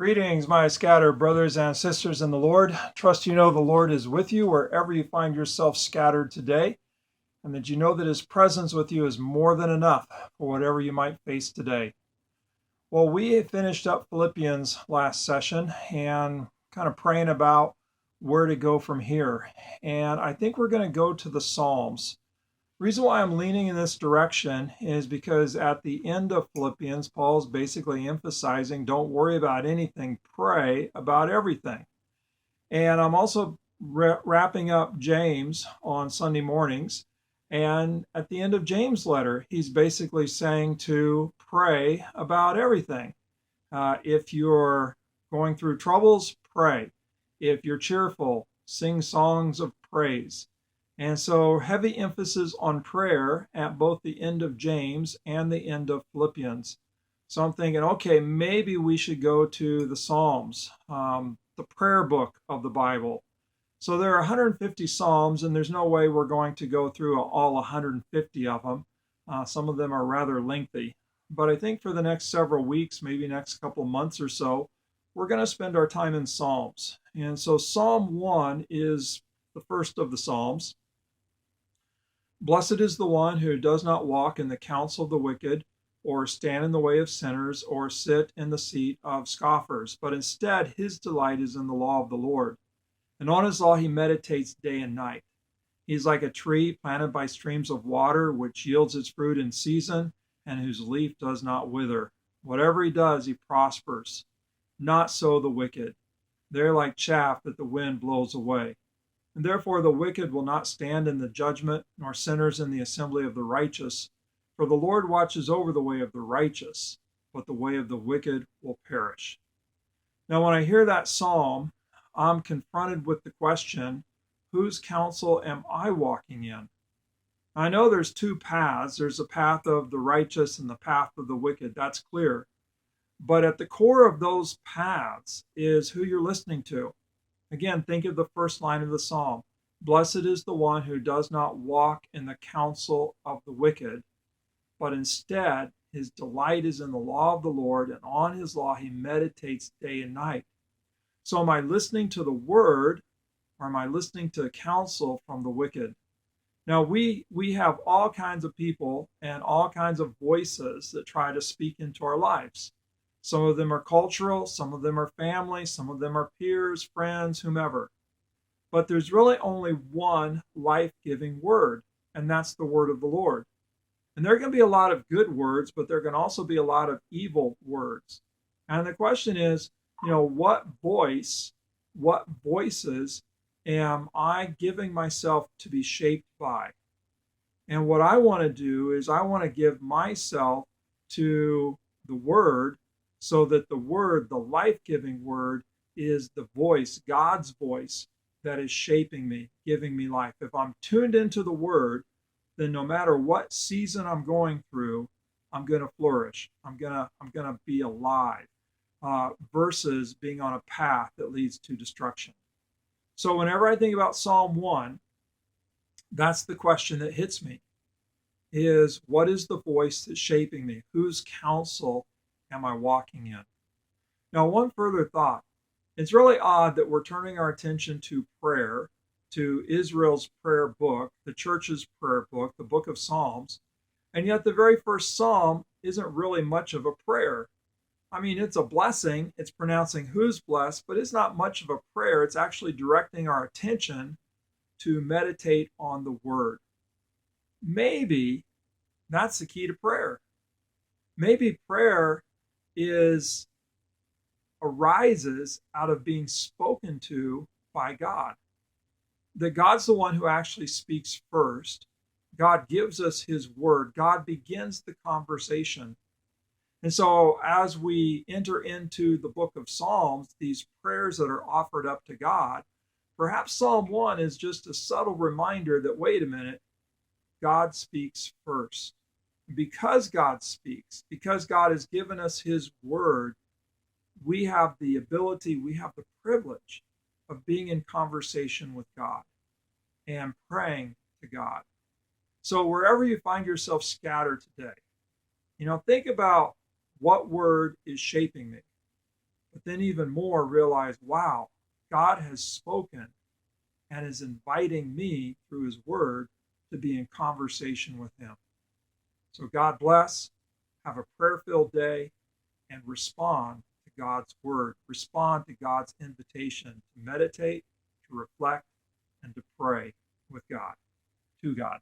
Greetings, my scattered brothers and sisters in the Lord. Trust you know the Lord is with you wherever you find yourself scattered today, and that you know that his presence with you is more than enough for whatever you might face today. Well, we finished up Philippians last session and kind of praying about where to go from here. And I think we're going to go to the Psalms. Reason why I'm leaning in this direction is because at the end of Philippians, Paul's basically emphasizing don't worry about anything, pray about everything. And I'm also wrapping up James on Sunday mornings. And at the end of James' letter, he's basically saying to pray about everything. If you're going through troubles, pray. If you're cheerful, sing songs of praise. And so heavy emphasis on prayer at both the end of James and the end of Philippians. So I'm thinking, okay, maybe we should go to the Psalms, the prayer book of the Bible. So there are 150 Psalms, and there's no way we're going to go through all 150 of them. Some of them are rather lengthy. But I think for the next several weeks, maybe next couple of months or so, we're going to spend our time in Psalms. And so Psalm 1 is the first of the Psalms. Blessed is the one who does not walk in the counsel of the wicked, or stand in the way of sinners, or sit in the seat of scoffers, but instead his delight is in the law of the Lord. And on his law he meditates day and night. He is like a tree planted by streams of water, which yields its fruit in season, and whose leaf does not wither. Whatever he does, he prospers. Not so the wicked. They're like chaff that the wind blows away. And therefore the wicked will not stand in the judgment, nor sinners in the assembly of the righteous. For the Lord watches over the way of the righteous, but the way of the wicked will perish. Now, when I hear that psalm, I'm confronted with the question, whose counsel am I walking in? I know there's two paths. There's the path of the righteous and the path of the wicked. That's clear. But at the core of those paths is who you're listening to. Again, think of the first line of the psalm. Blessed is the one who does not walk in the counsel of the wicked, but instead his delight is in the law of the Lord, and on his law he meditates day and night. So am I listening to the word, or am I listening to counsel from the wicked? Now, we have all kinds of people and all kinds of voices that try to speak into our lives. Some of them are cultural, some of them are family, some of them are peers, friends, whomever. But there's really only one life-giving word, and that's the word of the Lord. And there are going to be a lot of good words, but there can also be a lot of evil words. And the question is, what voices am I giving myself to be shaped by? And what I want to do is I want to give myself to the word, so that the word, the life-giving word, is the voice, God's voice, that is shaping me, giving me life. If I'm tuned into the word, then no matter what season I'm going through, I'm going to flourish. I'm gonna be alive, versus being on a path that leads to destruction. So whenever I think about Psalm 1, that's the question that hits me, is what is the voice that's shaping me? Whose counsel am I walking in? Now, one further thought. It's really odd that we're turning our attention to prayer, to Israel's prayer book, the church's prayer book, the book of Psalms, and yet the very first psalm isn't really much of a prayer. I mean, it's a blessing, it's pronouncing who's blessed, but it's not much of a prayer. It's actually directing our attention to meditate on the word. Maybe that's the key to prayer. Maybe prayer arises out of being spoken to by God. That God's the one who actually speaks first. God gives us his word. God begins the conversation. And so as we enter into the book of Psalms, these prayers that are offered up to God, perhaps Psalm 1 is just a subtle reminder that, wait a minute, God speaks first. Because God speaks, because God has given us his word, we have the ability, we have the privilege of being in conversation with God and praying to God. So wherever you find yourself scattered today, think about what word is shaping me. but then even more realize, wow, God has spoken and is inviting me through his word to be in conversation with him. So God bless, have a prayer-filled day, and respond to God's word. Respond to God's invitation to meditate, to reflect, and to pray with God, to God.